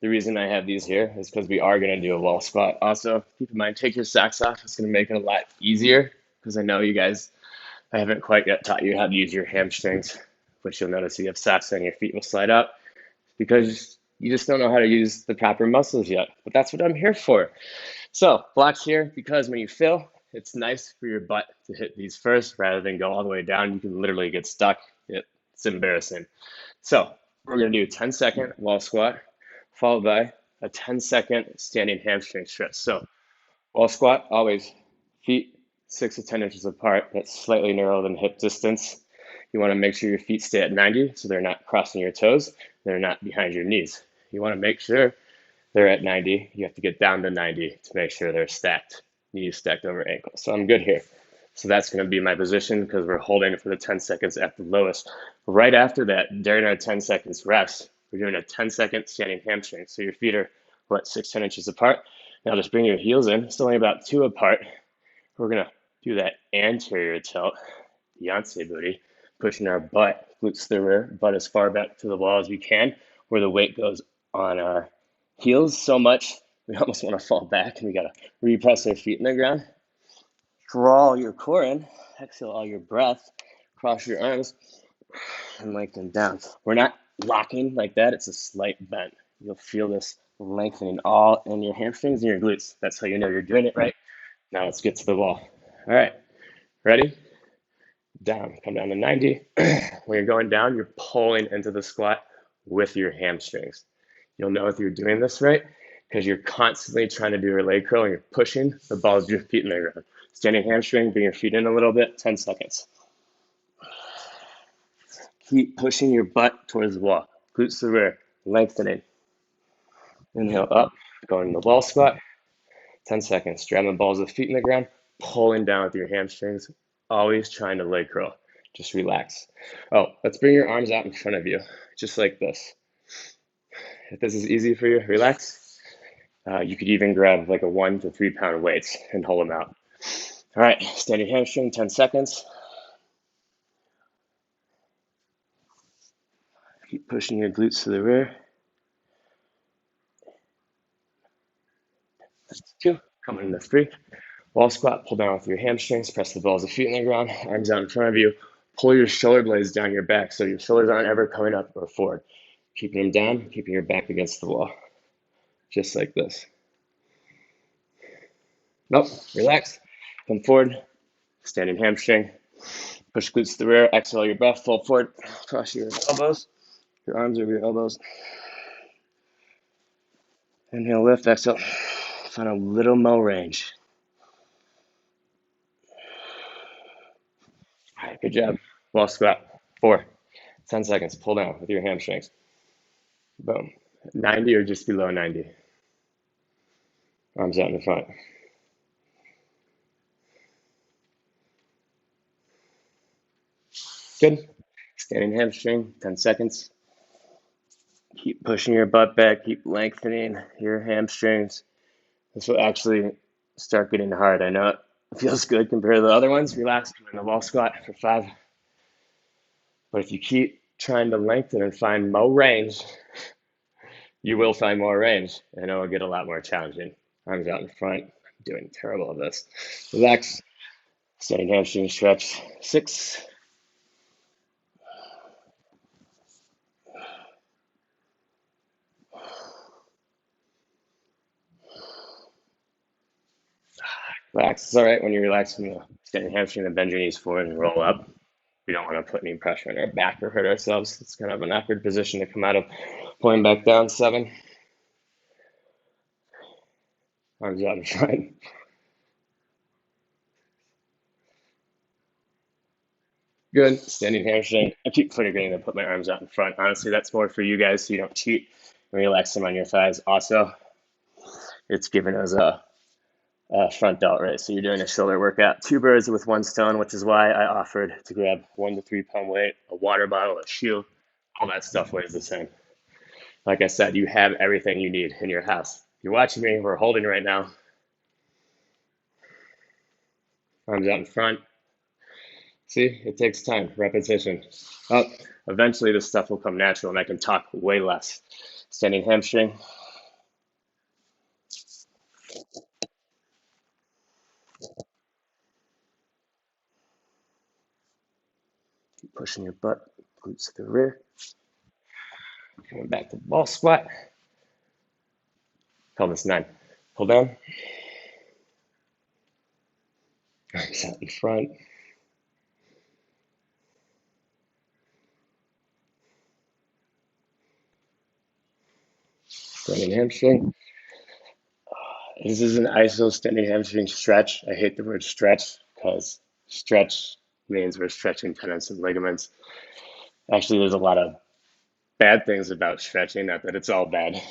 The reason I have these here is because we are going to do a wall squat. Also, keep in mind, take your socks off. It's going to make it a lot easier because I know you guys, I haven't quite yet taught you how to use your hamstrings, which you'll notice you have socks on your feet will slide up because you just don't know how to use the proper muscles yet. But that's what I'm here for. So blocks here because when you fill, it's nice for your butt to hit these first rather than go all the way down. You can literally get stuck. It's embarrassing. So we're going to do a 10-second wall squat followed by a 10-second standing hamstring stretch. So wall squat, always feet 6 to 10 inches apart. That's slightly narrower than hip distance. You want to make sure your feet stay at 90 so they're not crossing your toes. They're not behind your knees. You want to make sure they're at 90. You have to get down to 90 to make sure they're stacked, knees stacked over ankles. So I'm good here. So that's going to be my position because we're holding for the 10 seconds at the lowest. Right after that, during our 10 seconds rest, we're doing a 10-second standing hamstring. So your feet are, 6, 10 inches apart. Now just bring your heels in. It's only about 2 apart. We're going to do that anterior tilt, Beyonce booty, pushing our butt, glutes to the rear, butt as far back to the wall as we can, where the weight goes on our heels so much we almost want to fall back, and we got to repress our feet in the ground. Draw your core in, exhale all your breath, cross your arms, and lengthen down. We're not locking like that, it's a slight bend. You'll feel this lengthening all in your hamstrings and your glutes. That's how you know you're doing it right. Now let's get to the wall. All right, ready? Down, come down to 90. When you're going down, you're pulling into the squat with your hamstrings. You'll know if you're doing this right because you're constantly trying to do your leg curl and you're pushing the balls of your feet in the ground. Standing hamstring, bring your feet in a little bit, 10 seconds. Keep pushing your butt towards the wall. Glutes to the rear, lengthening. Inhale up, going to the wall squat, 10 seconds. Driving the balls of the feet in the ground, pulling down with your hamstrings, always trying to leg curl. Just relax. Oh, let's bring your arms out in front of you, just like this. If this is easy for you, relax. You could even grab like a 1 to 3 pound weights and hold them out. All right, standing hamstring, 10 seconds. Keep pushing your glutes to the rear. That's 2, coming into 3. Wall squat, pull down with your hamstrings, press the balls of feet in the ground, arms out in front of you. Pull your shoulder blades down your back so your shoulders aren't ever coming up or forward. Keeping them down, keeping your back against the wall. Just like this. Nope, relax. Come forward, standing hamstring. Push glutes to the rear, exhale your breath, fold forward, cross your elbows, your arms over your elbows. Inhale, lift, exhale. Find a little more range. All right, good job. Wall squat, 4, 10 seconds. Pull down with your hamstrings. Boom. 90 or just below 90. Arms out in the front. Good. Standing hamstring, 10 seconds. Keep pushing your butt back, keep lengthening your hamstrings. This will actually start getting hard. I know it feels good compared to the other ones. Relax, come in the wall squat for 5. But if you keep trying to lengthen and find more range, you will find more range, and it will get a lot more challenging. Arms out in front. I'm doing terrible at this. Relax. Standing hamstring stretch. 6. Relax. It's all right when you relax from the standing hamstring and bend your knees forward and roll up. We don't want to put any pressure on our back or hurt ourselves. It's kind of an awkward position to come out of. Pulling back down, 7. Arms out in front. Good. Standing hamstring. I keep forgetting to put my arms out in front. Honestly, that's more for you guys so you don't cheat and relax them on your thighs. Also, it's giving us a front delt raise. So you're doing a shoulder workout. 2 birds with 1 stone, which is why I offered to grab 1 to 3 pound weight, a water bottle, a shoe. All that stuff weighs the same. Like I said, you have everything you need in your house. You're watching me. We're holding right now. Arms out in front. See, it takes time, repetition. Oh, eventually this stuff will come natural and I can talk way less. Standing hamstring. pushing your butt, glutes to the rear. Coming back to ball squat. Pelvis 9. Pull down. Arms out in front. Standing hamstring. This is an iso standing hamstring stretch. I hate the word stretch because stretch means we're stretching tendons and ligaments. Actually, there's a lot of bad things about stretching, not that it's all bad.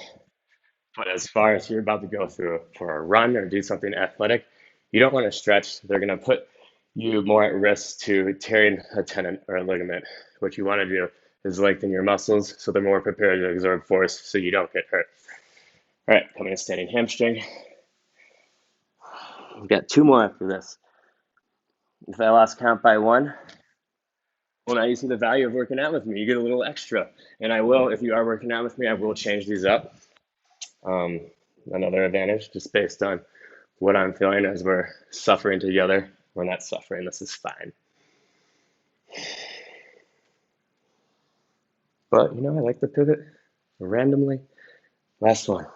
But as far as you're about to go through for a run or do something athletic, you don't want to stretch. They're going to put you more at risk to tearing a tendon or a ligament. What you want to do is lengthen your muscles so they're more prepared to absorb force so you don't get hurt. All right, coming to standing hamstring. We've got 2 more after this. If I lost count by 1, well, now you see the value of working out with me. You get a little extra. And I will, if you are working out with me, I will change these up. Another advantage, just based on what I'm feeling as we're suffering together. We're not suffering, this is fine. But, you know, I like to pivot randomly. Last one,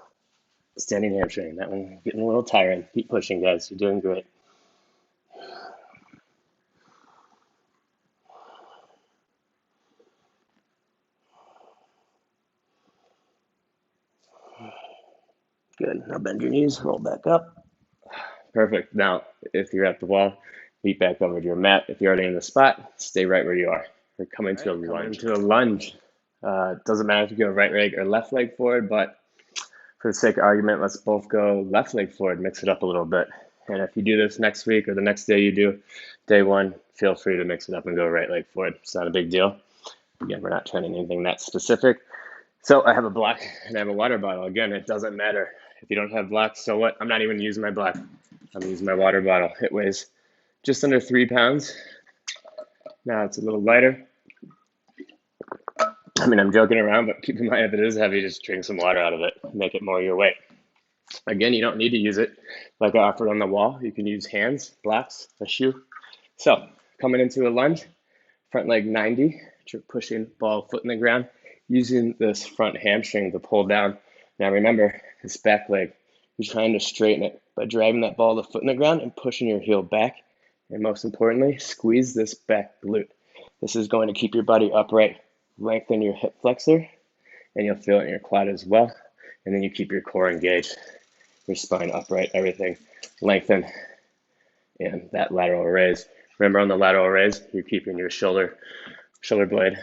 standing hamstring. That one getting a little tiring. Keep pushing, guys. You're doing great. Good. Now bend your knees, roll back up. Perfect. Now, if you're at the wall, feet back over to your mat. If you're already in the spot, stay right where you are. We're coming to a lunge. Doesn't matter if you go right leg or left leg forward, but for the sake of argument, let's both go left leg forward, mix it up a little bit. And if you do this next week or the next day you do, day 1, feel free to mix it up and go right leg forward. It's not a big deal. Again, we're not trying anything that specific. So I have a block and I have a water bottle. Again, it doesn't matter. If you don't have blocks, so what? I'm not even using my block. I'm using my water bottle. It weighs just under 3 pounds. Now it's a little lighter. I mean, I'm joking around, but keep in mind if it is heavy, just drink some water out of it. Make it more your weight. Again, you don't need to use it like I offered on the wall. You can use hands, blocks, a shoe. So coming into a lunge, front leg 90, pushing ball foot in the ground, using this front hamstring to pull down. Now remember, this back leg, you're trying to straighten it by driving that ball the foot in the ground and pushing your heel back. And most importantly, squeeze this back glute. This is going to keep your body upright, lengthen your hip flexor, and you'll feel it in your quad as well. And then you keep your core engaged, your spine upright, everything lengthen, and that lateral raise. Remember on the lateral raise, you're keeping your shoulder blade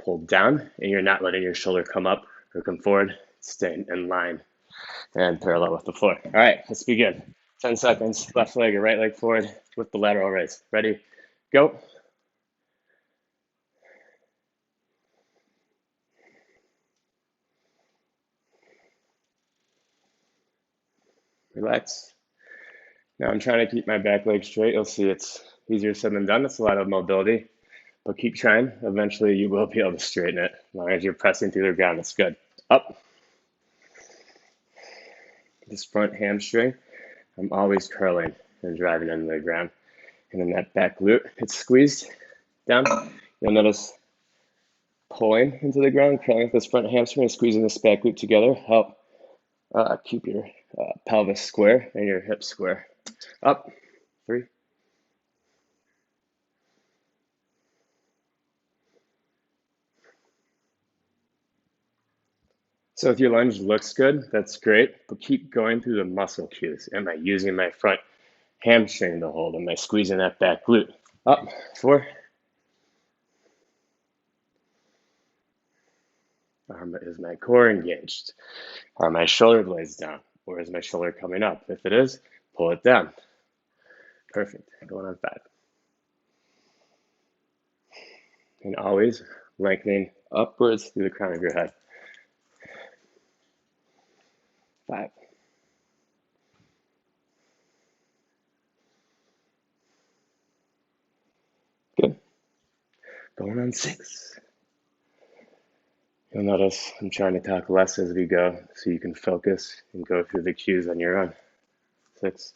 pulled down, and you're not letting your shoulder come up or come forward. Staying in line and parallel with the floor. All right, let's begin. 10 seconds, left leg or right leg forward with the lateral raise. Ready, go. Relax. Now I'm trying to keep my back leg straight. You'll see it's easier said than done. It's a lot of mobility, but keep trying. Eventually you will be able to straighten it. As long as you're pressing through the ground, it's good. Up. This front hamstring, I'm always curling and driving into the ground. And then that back glute, it's squeezed down. You'll notice pulling into the ground, curling with this front hamstring and squeezing this back glute together. Help keep your pelvis square and your hips square. Up. 3. So if your lunge looks good, that's great, but keep going through the muscle cues. Am I using my front hamstring to hold? Am I squeezing that back glute? Up. 4. Is my core engaged? Are my shoulder blades down? Or is my shoulder coming up? If it is, pull it down. Perfect. Going on 5. And always lengthening upwards through the crown of your head. 5. Good. Going on 6. You'll notice I'm trying to talk less as we go so you can focus and go through the cues on your own. 6.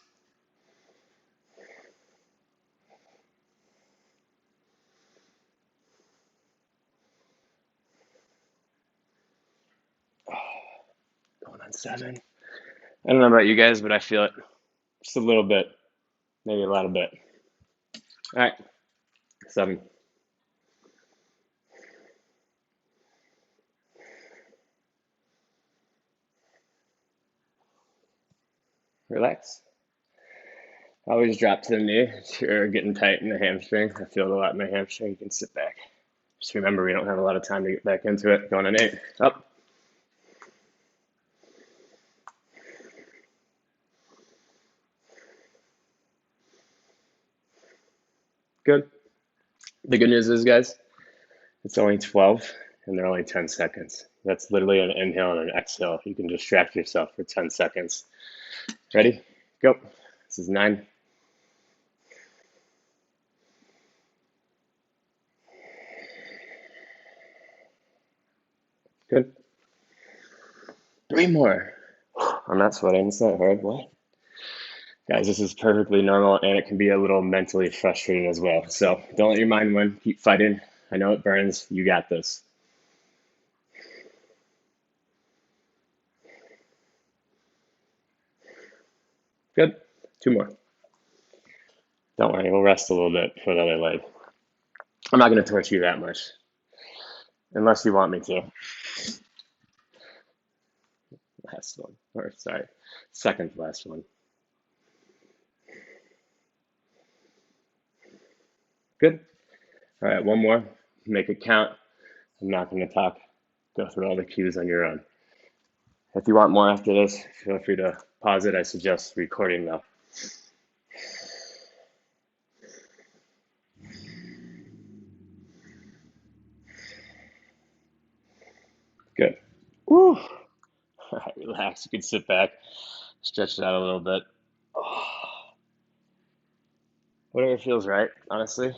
7. I don't know about you guys, but I feel it just a little bit, maybe a lot of bit. All right, 7. Relax. Always drop to the knee if you're getting tight in the hamstring. I feel it a lot in my hamstring. You can sit back. Just remember, we don't have a lot of time to get back into it. Going on 8. Up. Good. The good news is, guys, it's only 12 and they're only 10 seconds. That's literally an inhale and an exhale. You can distract yourself for 10 seconds. Ready? Go. This is 9. Good. 3 more. I'm not sweating. It's not hard. What? Guys, this is perfectly normal and it can be a little mentally frustrating as well. So don't let your mind win. Keep fighting. I know it burns. You got this. Good. 2 more. Don't worry. We'll rest a little bit for the other leg. I'm not going to torture you that much unless you want me to. Last one. Or, sorry, second to last one. Good. All right, one more. Make it count. I'm not going to talk. Go through all the cues on your own. If you want more after this, feel free to pause it. I suggest recording though. Good. Woo. All right, relax. You can sit back, stretch it out a little bit. Whatever feels right, honestly.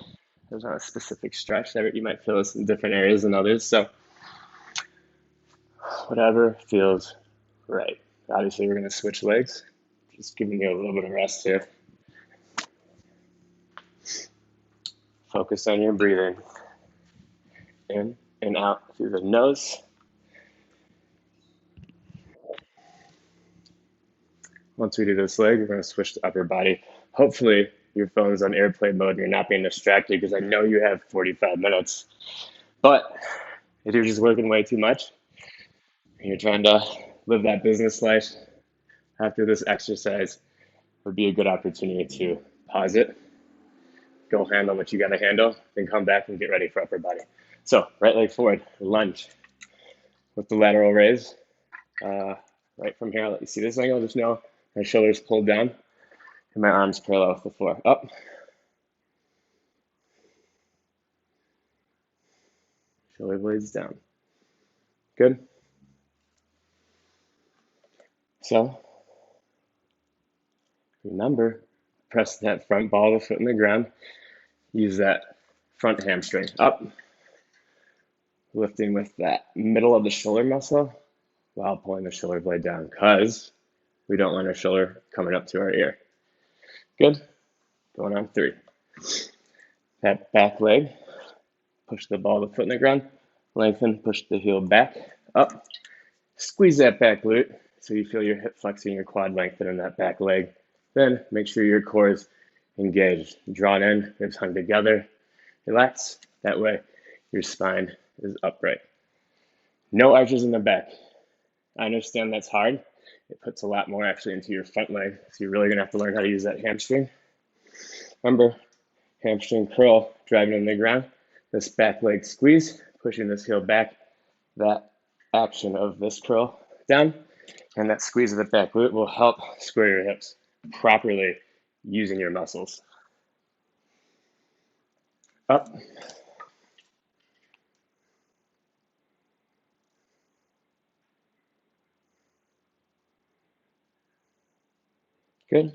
There's not a specific stretch that you might feel this in different areas than others. So whatever feels right. Obviously, we're going to switch legs. Just giving you a little bit of rest here. Focus on your breathing. In and out through the nose. Once we do this leg, we're going to switch to upper body. Hopefully, your phone's on airplane mode and you're not being distracted because I know you have 45 minutes. But if you're just working way too much and you're trying to live that business life after this exercise, would be a good opportunity to pause it, go handle what you got to handle, then come back and get ready for upper body. So, right leg forward, lunge with the lateral raise. Right from here, I'll let you see this angle. Just know my shoulders pulled down and my arms parallel with the floor. Up. Shoulder blades down. Good. So, remember, press that front ball of the foot in the ground. Use that front hamstring up. Lifting with that middle of the shoulder muscle while pulling the shoulder blade down because we don't want our shoulder coming up to our ear. Good. Going on 3. That back leg, push the ball of the foot in the ground, lengthen, push the heel back, up. Squeeze that back glute so you feel your hip flexing, your quad lengthen in that back leg. Then make sure your core is engaged, drawn in, ribs hung together. Relax. That way your spine is upright. No arches in the back. I understand that's hard. It puts a lot more actually into your front leg, so you're really going to have to learn how to use that hamstring. Remember, hamstring curl, driving in the ground. This back leg squeeze, pushing this heel back. That action of this curl down and that squeeze of the back glute will help square your hips properly using your muscles. Up. Good.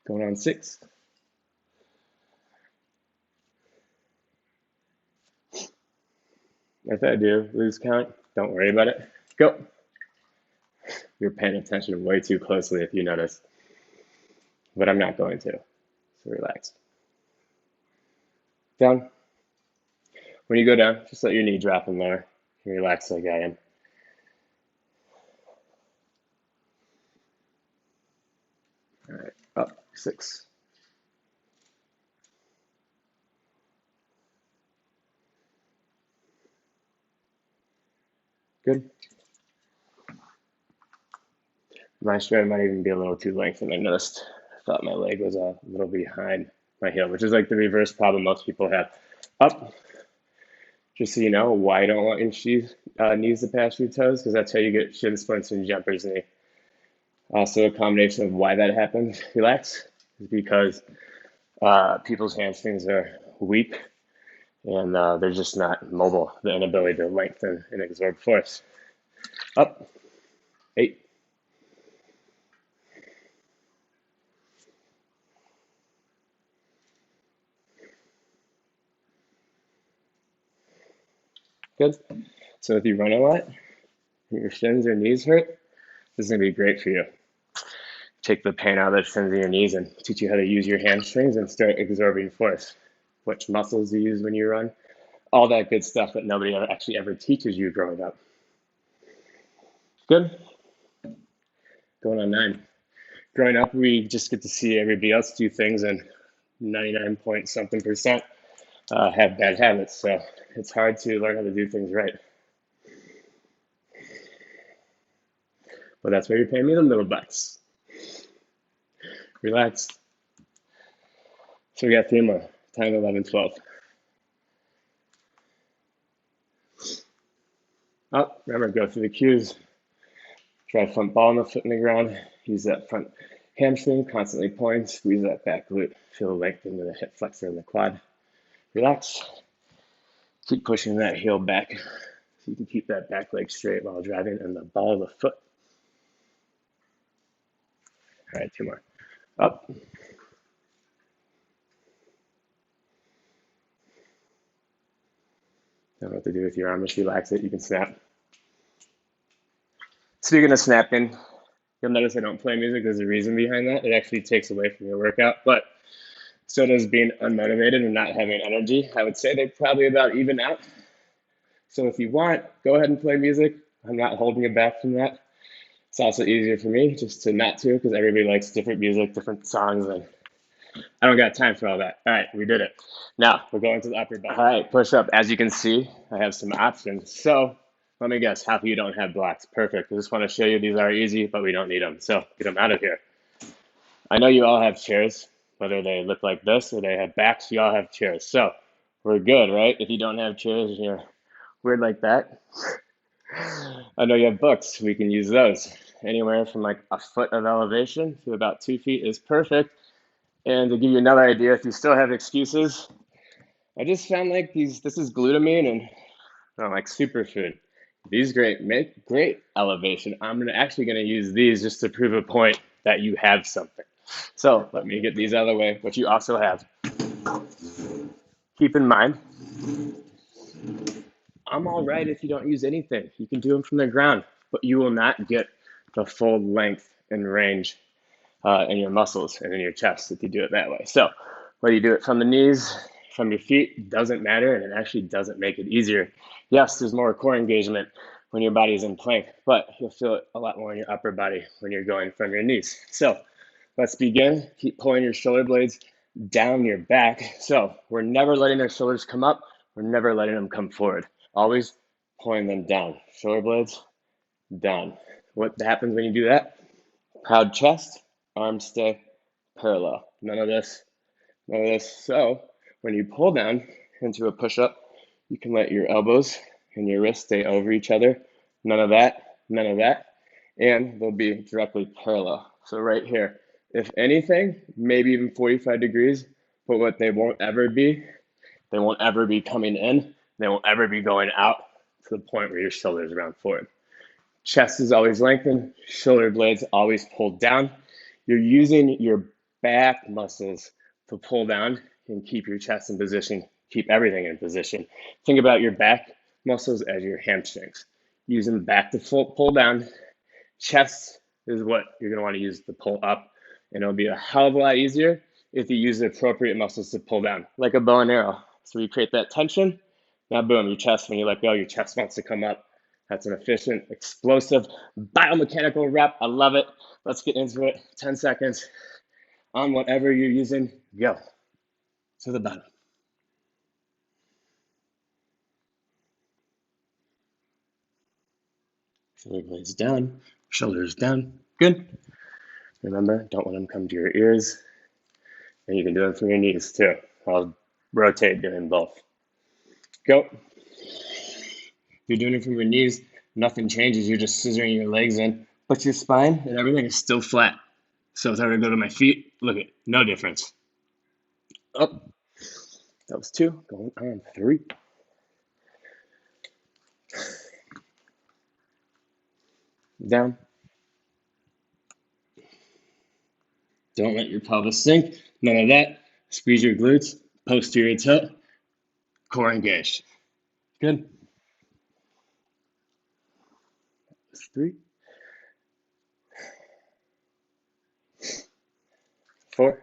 Going on 6. If I do lose count, don't worry about it. Go. You're paying attention way too closely if you notice, but I'm not going to. So relax. Down. When you go down, just let your knee drop in there. You relax like I am. 6. Good. My stride might even be a little too lengthened. I noticed. I thought my leg was a little behind my heel, which is like the reverse problem most people have. Up. Just so you know why you don't want your knees to pass your toes, because that's how you get shin splints and jumper's knee. Also, a combination of why that happens, relax, is because people's hamstrings are weak and they're just not mobile, the inability to lengthen and absorb force. Up. 8. Good. So if you run a lot, and your shins or knees hurt, this is going to be great for you. Take the pain out of the shins of your knees and teach you how to use your hamstrings and start absorbing force. Which muscles you use when you run, all that good stuff that nobody actually ever teaches you growing up. Good. Going on 9. Growing up, we just get to see everybody else do things, and 99 point something percent have bad habits. So it's hard to learn how to do things right. But that's why you're paying me the little bucks. Relax. So we got 3 more. 10, 11, 12. Up. Remember, go through the cues. Drive front ball in the foot in the ground. Use that front hamstring, constantly pulling. Squeeze that back glute. Feel the length into the hip flexor and the quad. Relax. Keep pushing that heel back so you can keep that back leg straight while driving in the ball of the foot. All right, 2 more. Up. Don't know what to do with your arm. Just relax it. You can snap. Speaking of snapping, you'll notice I don't play music. There's a reason behind that. It actually takes away from your workout, but so does being unmotivated and not having energy. I would say they probably about even out. So if you want, go ahead and play music. I'm not holding you back from that. It's also easier for me just to not to, because everybody likes different music, different songs, and I don't got time for all that. All right, we did it. Now we're going to the upper body. All right, push up. As you can see, I have some options. So let me guess, half of you don't have blocks. Perfect. I just want to show you these are easy, but we don't need them. So get them out of here. I know you all have chairs, whether they look like this or they have backs, you all have chairs. So we're good, right? If you don't have chairs and you're weird like that, I know you have books. We can use those. Anywhere from like a foot of elevation to about 2 feet is perfect. And to give you another idea, if you still have excuses, I just found like this is glutamine and like superfood. These make great elevation. I'm actually gonna use these just to prove a point that you have something. So let me get these out of the way, what you also have. Keep in mind, I'm all right if you don't use anything. You can do them from the ground, but you will not get the full length and range in your muscles and in your chest if you do it that way. So whether you do it from the knees, from your feet, doesn't matter, and it actually doesn't make it easier. Yes, there's more core engagement when your body is in plank, but you'll feel it a lot more in your upper body when you're going from your knees. So let's begin. Keep pulling your shoulder blades down your back. So we're never letting our shoulders come up. We're never letting them come forward. Always pulling them down. Shoulder blades down. What happens when you do that? Proud chest, arms stay parallel. None of this, none of this. So when you pull down into a push-up, you can let your elbows and your wrists stay over each other. None of that, none of that. And they'll be directly parallel. So right here, if anything, maybe even 45 degrees, but what they won't ever be coming in. They won't ever be going out to the point where your shoulders round forward. Chest is always lengthened, shoulder blades always pulled down. You're using your back muscles to pull down and keep your chest in position, keep everything in position. Think about your back muscles as your hamstrings. Use them back to pull down. Chest is what you're gonna wanna use to pull up, and it'll be a hell of a lot easier if you use the appropriate muscles to pull down, like a bow and arrow. So you create that tension, now boom, your chest, when you let go, your chest wants to come up. That's an efficient, explosive, biomechanical rep. I love it. Let's get into it. 10 seconds. on whatever you're using. Go to the bottom. Shoulder blades down, shoulders down. Good. Remember, don't let them come to your ears. And you can do them from your knees too. I'll rotate doing both. Go. You're doing it from your knees. Nothing changes. You're just scissoring your legs in. But your spine and everything is still flat. So if I were to go to my feet, look at no difference. Up. That was 2. Going on 3. Down. Don't let your pelvis sink. None of that. Squeeze your glutes. Posterior tilt. Core engaged. Good. That's 3. 4.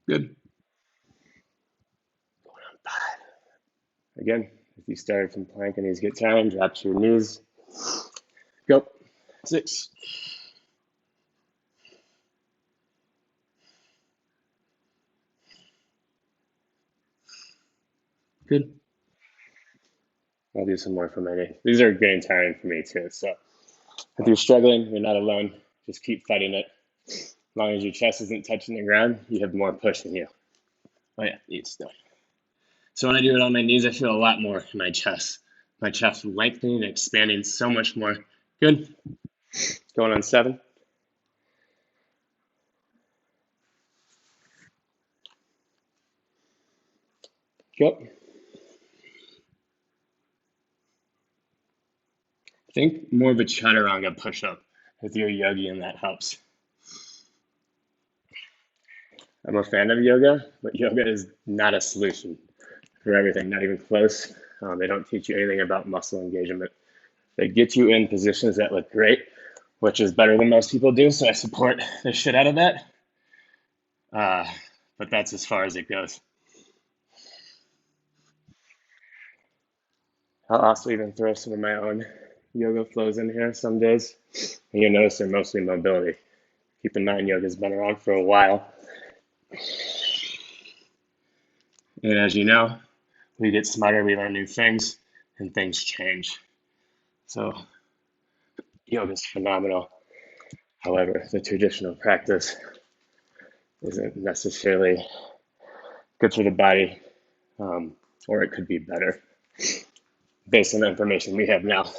5. Again, if you started from plank and knees get tired, drop to your knees. Go. 6. Good. I'll do some more for my knee. These are getting tiring for me too. So if you're struggling, you're not alone. Just keep fighting it. As long as your chest isn't touching the ground, you have more push in you. Oh yeah, knees still. So when I do it on my knees, I feel a lot more in my chest. My chest lengthening and expanding so much more. Good. Going on 7. Go. Think more of a chaturanga push-up with your yogi, and that helps. I'm a fan of yoga, but yoga is not a solution for everything, not even close. They don't teach you anything about muscle engagement. They get you in positions that look great, which is better than most people do, so I support the shit out of that. But that's as far as it goes. I'll also even throw some of my own yoga flows in here some days. And you'll notice they're mostly mobility. Keep in mind, yoga's been around for a while. And as you know, we get smarter, we learn new things, and things change. So yoga's phenomenal. However, the traditional practice isn't necessarily good for the body, or it could be better based on the information we have now.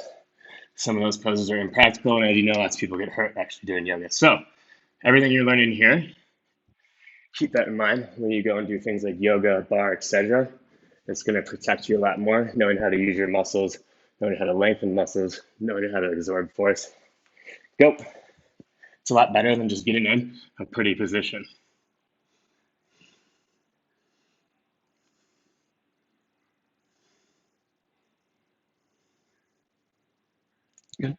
Some of those poses are impractical, and as you know, lots of people get hurt actually doing yoga. So everything you're learning here, keep that in mind when you go and do things like yoga, bar, etc. It's going to protect you a lot more, knowing how to use your muscles, knowing how to lengthen muscles, knowing how to absorb force. Go. It's a lot better than just getting in a pretty position. Good.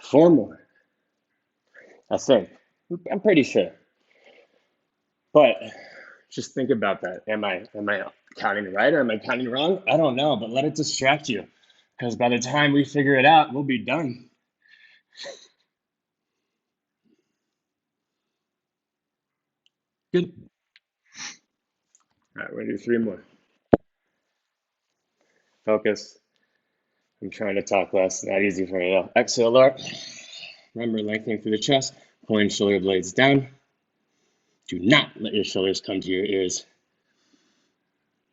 4 more. I think. I'm pretty sure. But just think about that. Am I counting right or am I counting wrong? I don't know, but let it distract you. Because by the time we figure it out, we'll be done. Good. All right, we're gonna do 3 more. Focus. I'm trying to talk less. Not easy for me though. Exhale, Lord. Remember, lengthening through the chest, pulling shoulder blades down. Do not let your shoulders come to your ears.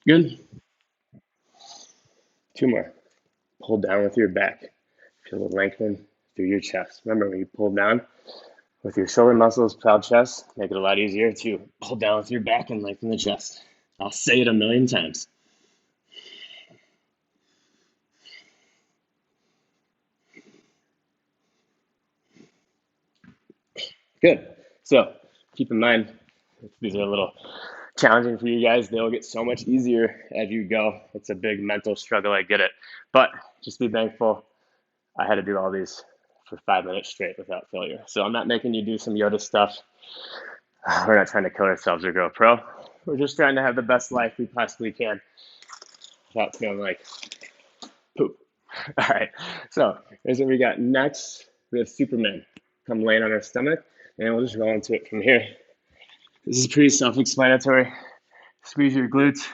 Good. 2 more. Pull down with your back. Feel the lengthen through your chest. Remember, when you pull down with your shoulder muscles, proud chest, make it a lot easier to pull down with your back and lengthen the chest. I'll say it a million times. Good. So keep in mind, if these are a little challenging for you guys, they'll get so much easier as you go. It's a big mental struggle, I get it. But just be thankful I had to do all these for 5 minutes straight without failure. So I'm not making you do some Yoda stuff. We're not trying to kill ourselves or go pro. We're just trying to have the best life we possibly can without feeling like poop. All right, so here's what we got next. We have Superman. Come laying on our stomach, and we'll just roll into it from here. This is pretty self-explanatory. Squeeze your glutes,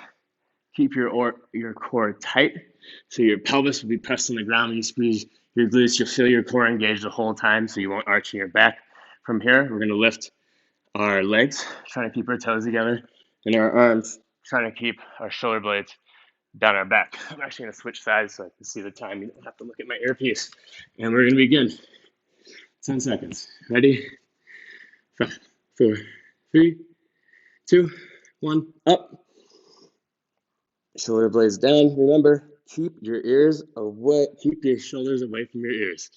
keep your core tight, so your pelvis will be pressed on the ground. When you squeeze your glutes, you'll feel your core engaged the whole time, so you won't arch in your back. From here, we're gonna lift our legs, trying to keep our toes together, and our arms, trying to keep our shoulder blades down our back. I'm actually gonna switch sides so I can see the time. You don't have to look at my earpiece. And we're gonna begin. 10 seconds. Ready? 5, 4, 3, 2, 1, up. Shoulder blades down. Remember, keep your ears away, keep your shoulders away from your ears.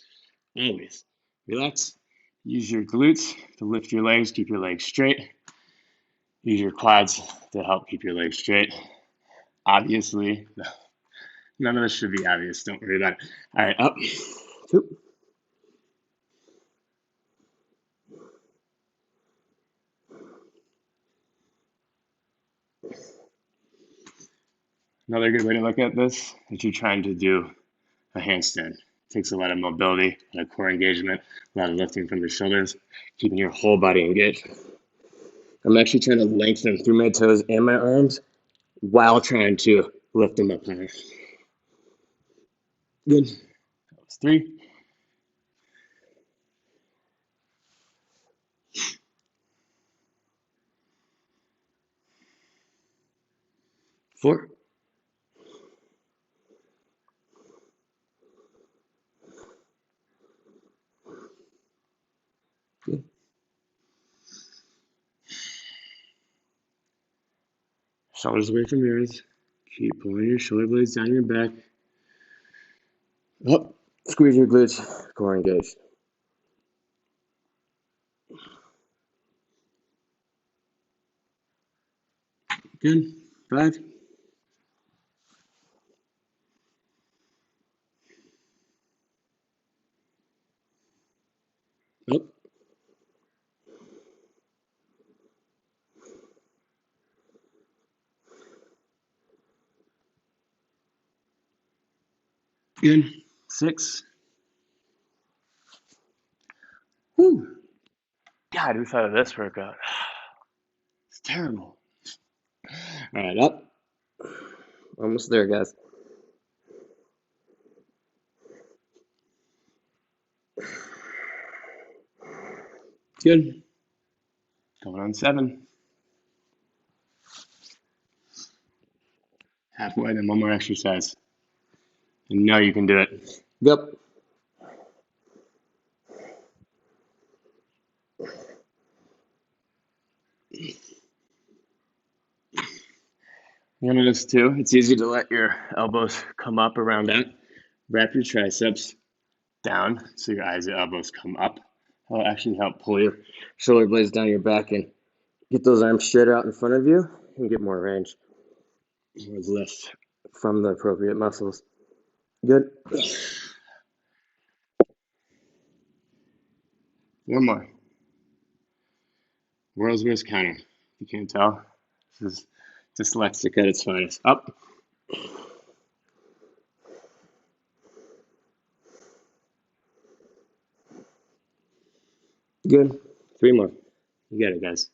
Always. Relax. Use your glutes to lift your legs, keep your legs straight. Use your quads to help keep your legs straight. Obviously, none of this should be obvious. Don't worry about it. All right, up. 2. Another good way to look at this is you're trying to do a handstand. It takes a lot of mobility, a lot of core engagement, a lot of lifting from your shoulders, keeping your whole body engaged. I'm actually trying to lengthen through my toes and my arms while trying to lift them up higher. Good. That was 3. 4. Good. Shoulders away from yours. Keep pulling your shoulder blades down your back. Up. Squeeze your glutes. Core engaged. Good. 5. Up. Good. 6. Whew. God, who thought of this workout? It's terrible. All right, up. Almost there, guys. Good. Going on 7. Halfway, then one more exercise. You know you can do it. Yep. You notice too, it's easy to let your elbows come up around that. Wrap your triceps down so your eyes and elbows come up. That'll actually help pull your shoulder blades down your back and get those arms straight out in front of you and get more range. Let's lift from the appropriate muscles. Good. One more. World's worst counter. You can't tell. This is dyslexic at its finest. Up. Good. 3 more. You got it, guys.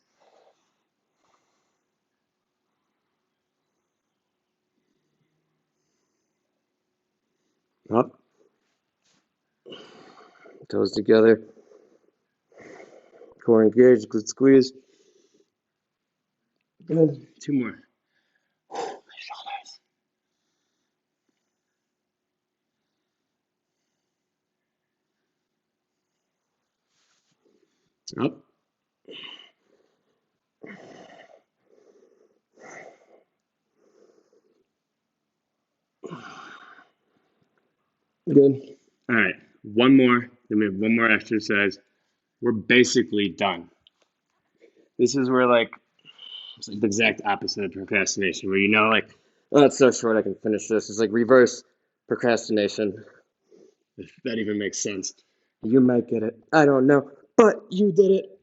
Up. Toes together. Core engaged. Glute squeeze. Good. 2 more. My shoulders. Up. Good. All right. One more. Then we have one more exercise. We're basically done. This is where it's like the exact opposite of procrastination, where oh, it's so short, I can finish this. It's like reverse procrastination, if that even makes sense. You might get it. I don't know, but you did it.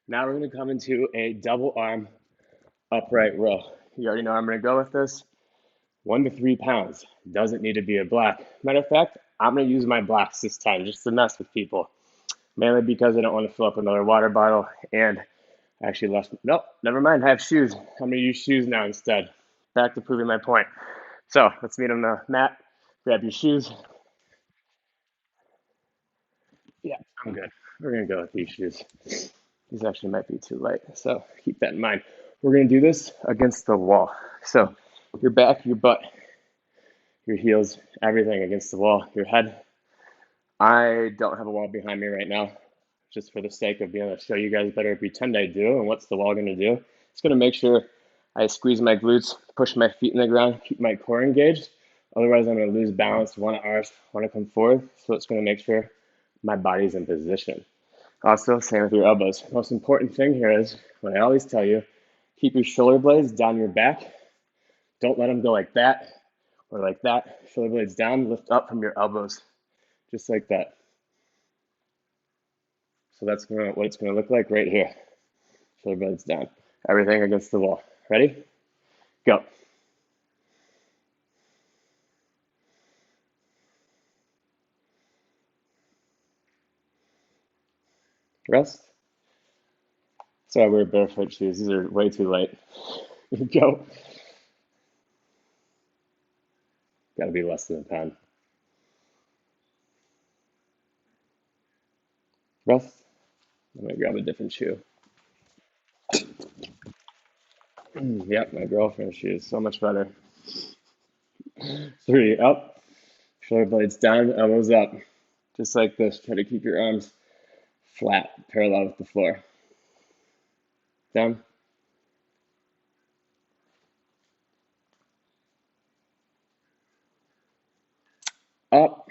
Now we're gonna come into a double arm upright row. You already know I'm gonna go with this. 1 to 3 pounds. Doesn't need to be a block. Matter of fact, I'm gonna use my blocks this time just to mess with people. Mainly because I don't want to fill up another water bottle and I actually left, nope, never mind, I have shoes. I'm gonna use shoes now instead. Back to proving my point. So let's meet on the mat. Grab your shoes. Yeah, I'm good. We're gonna go with these shoes. These actually might be too light, so keep that in mind. We're gonna do this against the wall. So your back, your butt, your heels, everything against the wall, your head. I don't have a wall behind me right now, just for the sake of being able to show you guys better, pretend I do. And what's the wall gonna do? It's gonna make sure I squeeze my glutes, push my feet in the ground, keep my core engaged. Otherwise, I'm gonna lose balance, wanna arch, wanna come forward. So it's gonna make sure my body's in position. Also, same with your elbows. Most important thing here is what I always tell you, keep your shoulder blades down your back. Don't let them go like that or like that. Shoulder blades down, lift up from your elbows, just like that. So that's what it's gonna look like right here. Shoulder blades down. Everything against the wall. Ready? Go. Rest. So I wear barefoot shoes. These are way too light. Go. Gotta be less than a pound. Rest. I'm gonna grab a different shoe. Yep, my girlfriend's shoes. So much better. 3, up. Shoulder blades down, elbows up. Just like this. Try to keep your arms flat, parallel with the floor. Down. Up.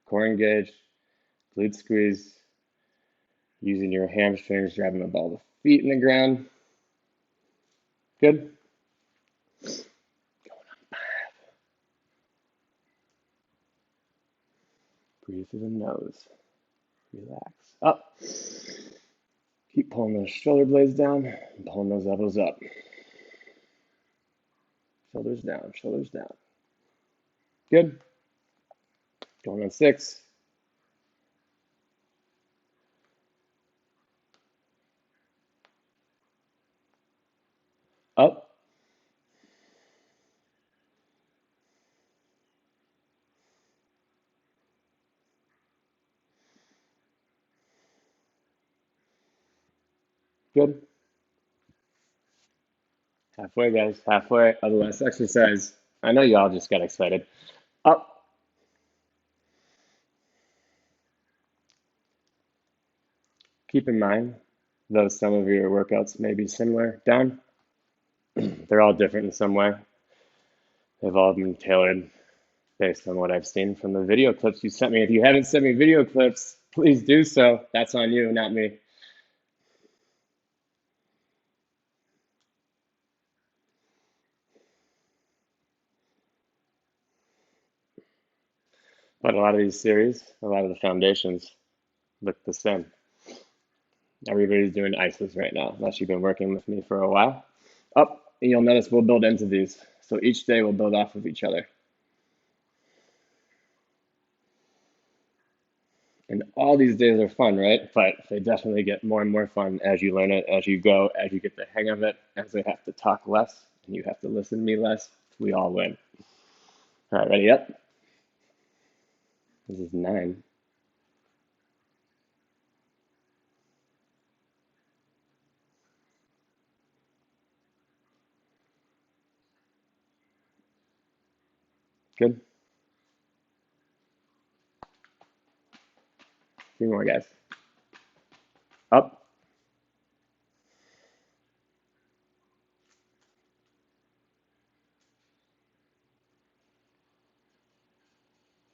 Core engaged. Glute squeeze. Using your hamstrings, grabbing the ball of the feet in the ground. Good. Breathe through the nose. Relax. Up. Keep pulling those shoulder blades down and pulling those elbows up. Shoulders down, shoulders down. Good. Going on 6. Up. Good. Halfway, guys. Halfway of the last exercise. I know you all just got excited. Up. Keep in mind, though some of your workouts may be similar, down. They're all different in some way. They've all been tailored based on what I've seen from the video clips you sent me. If you haven't sent me video clips, please do so. That's on you, not me. But a lot of these series, a lot of the foundations look the same. Everybody's doing ISOs right now, unless you've been working with me for a while. Up, and you'll notice we'll build into these. So each day we'll build off of each other. And all these days are fun, right? But they definitely get more and more fun as you learn it, as you go, as you get the hang of it, as I have to talk less and you have to listen to me less. We all win. All right, ready up? This is 9. Good. 3 more, guys. Up.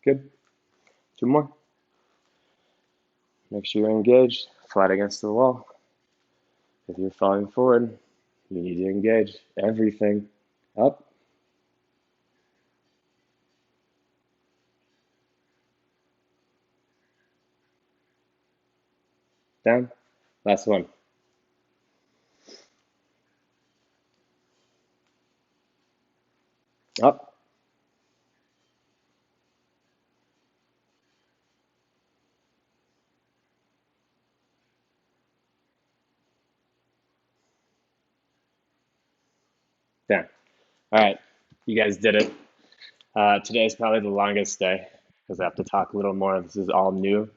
Good. 2 more. Make sure you're engaged, flat against the wall. If you're falling forward, you need to engage everything. Up. Down. Last one. Up. Down. All right. You guys did it. Today is probably the longest day because I have to talk a little more. This is all new,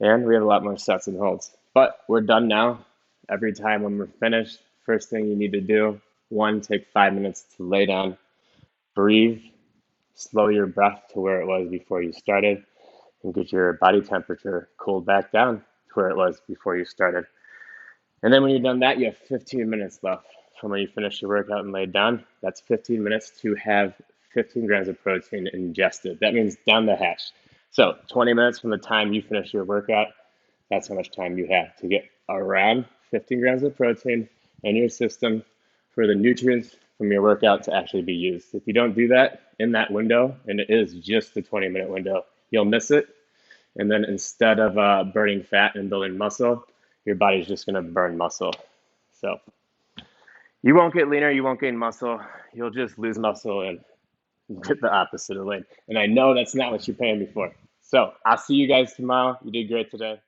and we have a lot more sets and holds. But we're done now. Every time when we're finished, first thing you need to do, one, take 5 minutes to lay down, breathe, slow your breath to where it was before you started, and get your body temperature cooled back down to where it was before you started. And then when you're done that, you have 15 minutes left from when you finish your workout and laid down. That's 15 minutes to have 15 grams of protein ingested. That means down the hatch. So 20 minutes from the time you finish your workout, that's how much time you have to get around 15 grams of protein in your system for the nutrients from your workout to actually be used. If you don't do that in that window, and it is just the 20-minute window, you'll miss it. And then instead of burning fat and building muscle, your body's just going to burn muscle. So you won't get leaner, you won't gain muscle, you'll just lose muscle and get the opposite of lean. And I know that's not what you're paying me for. So I'll see you guys tomorrow. You did great today.